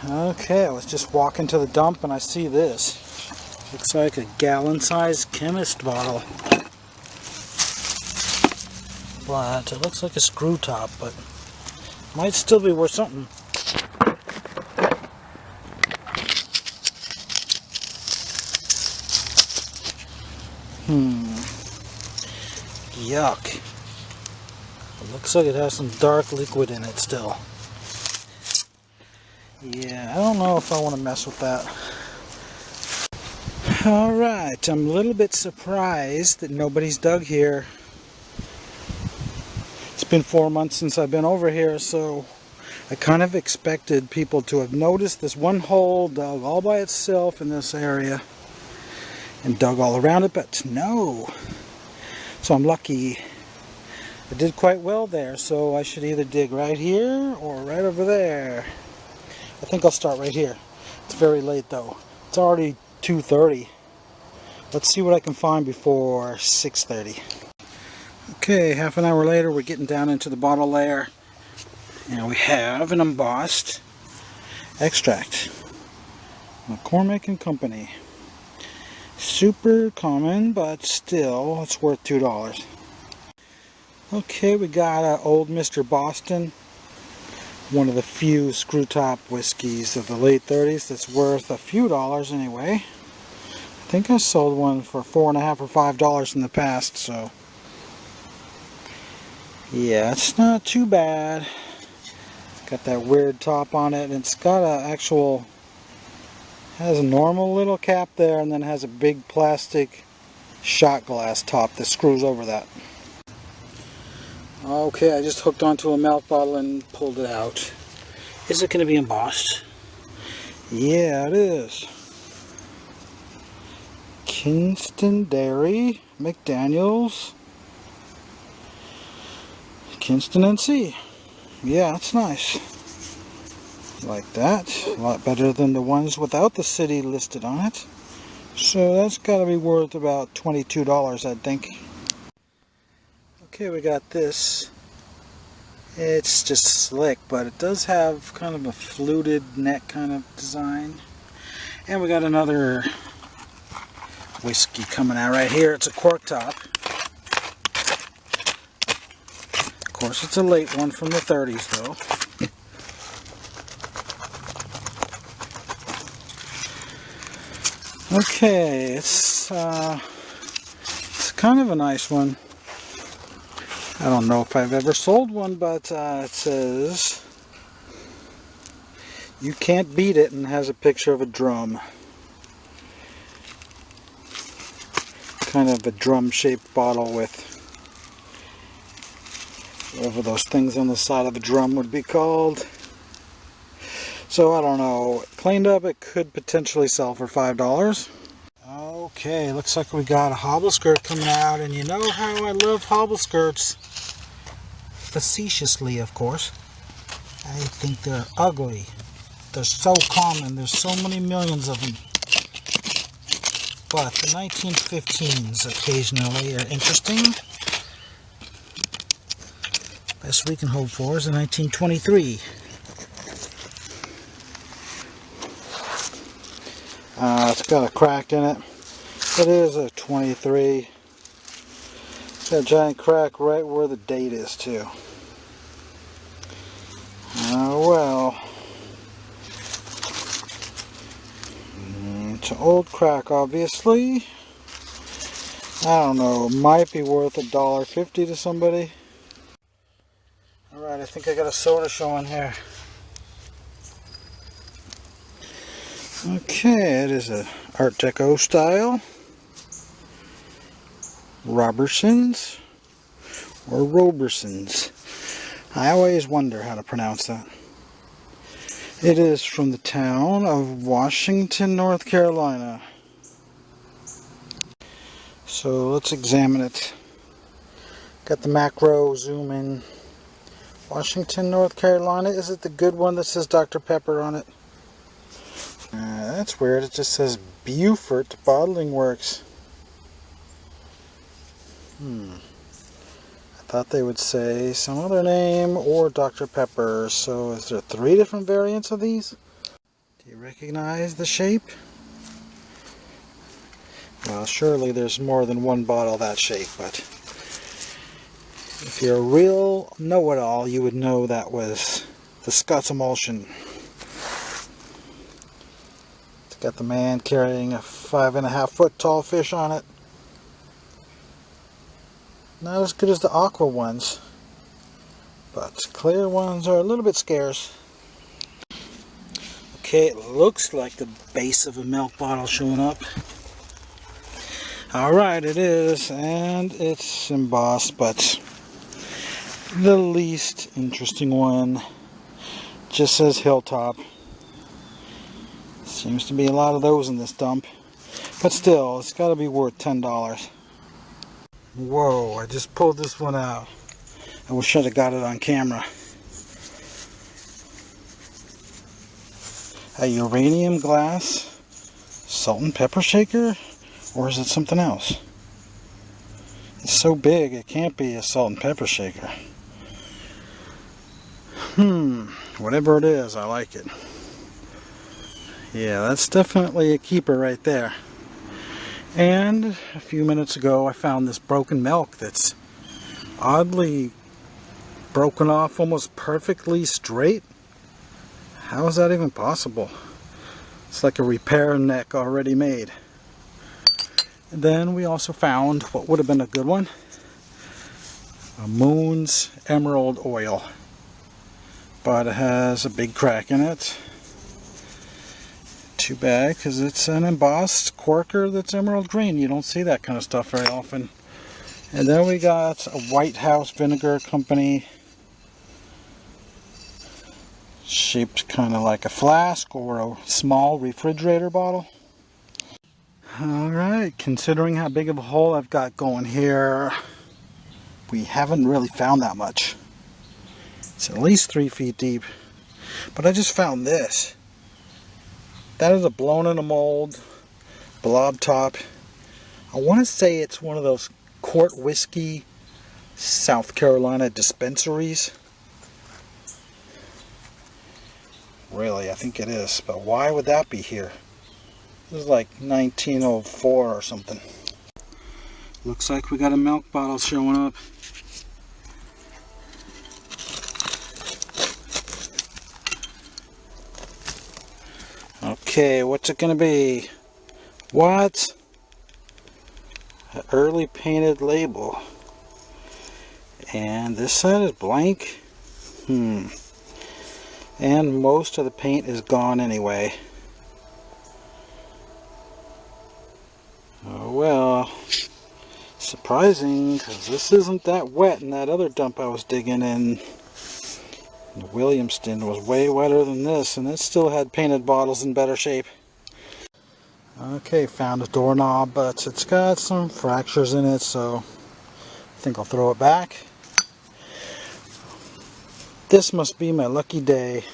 Okay, I was just walking to the dump and I see this. Looks like a gallon-sized chemist bottle. But it looks like a screw top, but might still be worth something. Yuck. It looks like it has some dark liquid in it still. Yeah, I don't know if I want to mess with that. Alright, I'm a little bit surprised that nobody's dug here. It's been 4 months since I've been over here, so I kind of expected people to have noticed this one hole dug all by itself in this area and dug all around it, but no. So I'm lucky. I did quite well there, so I should either dig right here or right over there. I think I'll start right here. It's very late though. It's already 2:30. Let's see what I can find before 6:30. Okay, half an hour later we're getting down into the bottle layer. And we have an embossed extract. McCormick and Company. Super common, but still it's worth $2. Okay, we got Old Mr. Boston. One of the few screw top whiskeys of the late 30s that's worth a few dollars anyway. I think I sold one for $4.50 or $5 in the past, so yeah, it's not too bad. It's got that weird top on it, and it's got a actual, has a normal little cap there, and then has a big plastic shot glass top that screws over that. Okay, I just hooked onto a milk bottle and pulled it out. Is it going to be embossed? Yeah, it is. Kinston Dairy, McDaniels, Kinston NC. Yeah, that's nice. Like that. A lot better than the ones without the city listed on it. So that's got to be worth about $22, I think. Okay, we got this. It's just slick, but it does have kind of a fluted neck kind of design. And we got another whiskey coming out right here. It's a cork top. Of course, it's a late one from the 30s, though. Okay, it's kind of a nice one. I don't know if I've ever sold one, but it says you can't beat it, and has a picture of a drum. Kind of a drum-shaped bottle with whatever those things on the side of a drum would be called. So I don't know. Cleaned up, it could potentially sell for $5. Okay, looks like we got a hobble skirt coming out, and you know how I love hobble skirts. Facetiously, of course. I think they're ugly. They're so common. There's so many millions of them. But the 1915s occasionally are interesting. Best we can hope for is a 1923. It's got a crack in it. It is a 23. It's got a giant crack right where the date is too. Oh well. It's an old crack, obviously. I don't know, it might be worth $1.50 to somebody. Alright, I think I got a soda showing here. Okay, it is a Art Deco style. Robertsons or Robersons. I always wonder how to pronounce that. It is from the town of Washington, North Carolina. So let's examine it. Got the macro zoom in. Washington, North Carolina. Is it the good one that says Dr. Pepper on it? That's weird. It just says Beaufort Bottling Works. I thought they would say some other name or Dr. Pepper. So is there 3 different variants of these? You recognize the shape? Well, surely there's more than one bottle that shape, but if you're a real know-it-all, you would know that was the Scott's emulsion. It's got the man carrying a 5.5-foot tall fish on it. Not as good as the aqua ones, but clear ones are a little bit scarce. Okay, it looks like the base of a milk bottle showing up. Alright, it is, and it's embossed, but the least interesting one just says Hilltop. Seems to be a lot of those in this dump, but still, it's got to be worth $10. Whoa, I just pulled this one out. I wish I'd have got it on camera. A uranium glass salt and pepper shaker? Or is it something else? It's so big it can't be a salt and pepper shaker. Whatever it is, I like it. Yeah, that's definitely a keeper right there. And a few minutes ago I found this broken milk that's oddly broken off almost perfectly straight. How is that even possible? It's like a repair neck already made. And then we also found what would have been a good one. A Moon's Emerald Oil. But it has a big crack in it. Too bad, because it's an embossed corker that's emerald green. You don't see that kind of stuff very often. And then we got a White House Vinegar Company, shaped kind of like a flask or a small refrigerator bottle. Alright, considering how big of a hole I've got going here, we haven't really found that much. It's at least 3 feet deep. But I just found this. That is a blown in a mold blob top. I want to say it's one of those Quart Whiskey South Carolina dispensaries. Really, I think it is. But why would that be here? This is like 1904 or something. Looks like we got a milk bottle showing up. Okay, what's it gonna be? What? An early painted label. And this side is blank. And most of the paint is gone anyway. Oh well. Surprising, because this isn't that wet in that other dump I was digging in. The Williamston was way wetter than this, and it still had painted bottles in better shape. Okay, found a doorknob, but it's got some fractures in it, so I think I'll throw it back. This must be my lucky day.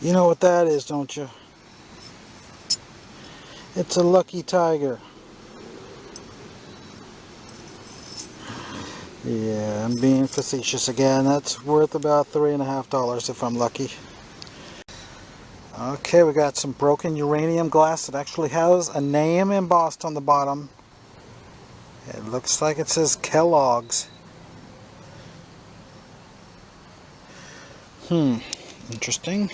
You know what that is, don't you? It's a lucky tiger. Yeah, I'm being facetious again. That's worth about $3.50 if I'm lucky. Okay, we got some broken uranium glass that actually has a name embossed on the bottom. It looks like it says Kellogg's. Interesting.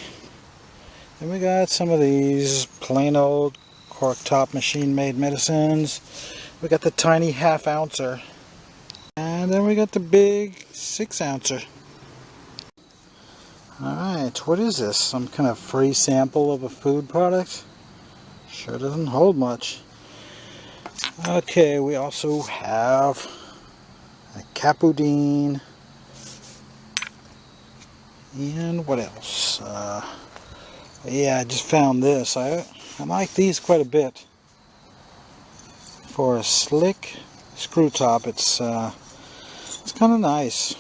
Then we got some of these plain old cork top machine made medicines. We got the tiny 1/2 ouncer. And then we got the big 6 ouncer. Alright, what is this? Some kind of free sample of a food product? Sure doesn't hold much. Okay, we also have a Capudine. And what else? Yeah, I just found this. I like these quite a bit. For a slick screw top, it's kind of nice.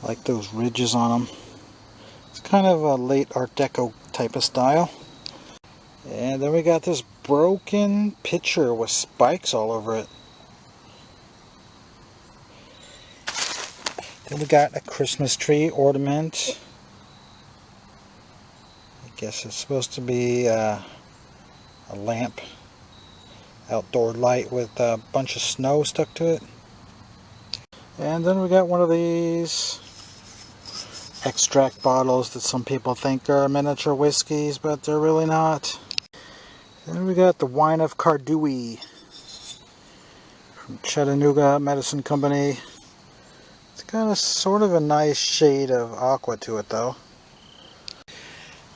I like those ridges on them. It's kind of a late Art Deco type of style. And then we got this broken pitcher with spikes all over it. Then we got a Christmas tree ornament. guess it's supposed to be a lamp, outdoor light with a bunch of snow stuck to it. And then we got one of these extract bottles that some people think are miniature whiskeys, but they're really not. Then we got the Wine of Cardui from Chattanooga Medicine Company. It's got a sort of a nice shade of aqua to it though.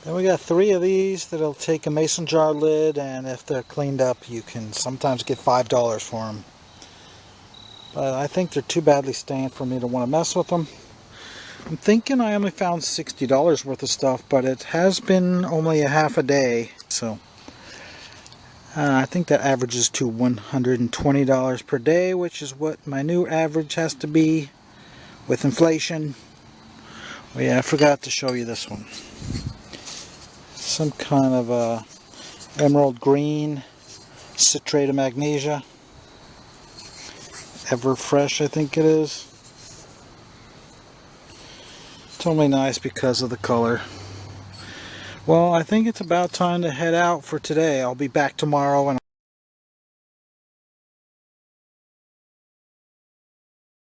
Then we got 3 of these that'll take a mason jar lid, and if they're cleaned up you can sometimes get $5 for them. But I think they're too badly stained for me to want to mess with them. I'm thinking I only found $60 worth of stuff, but it has been only a half a day, so I think that averages to $120 per day, which is what my new average has to be with inflation. Oh yeah, I forgot to show you this one. Some kind of a emerald green citrate of magnesia. Ever Fresh, I think it is. It's only nice because of the color. Well, I think it's about time to head out for today. I'll be back tomorrow and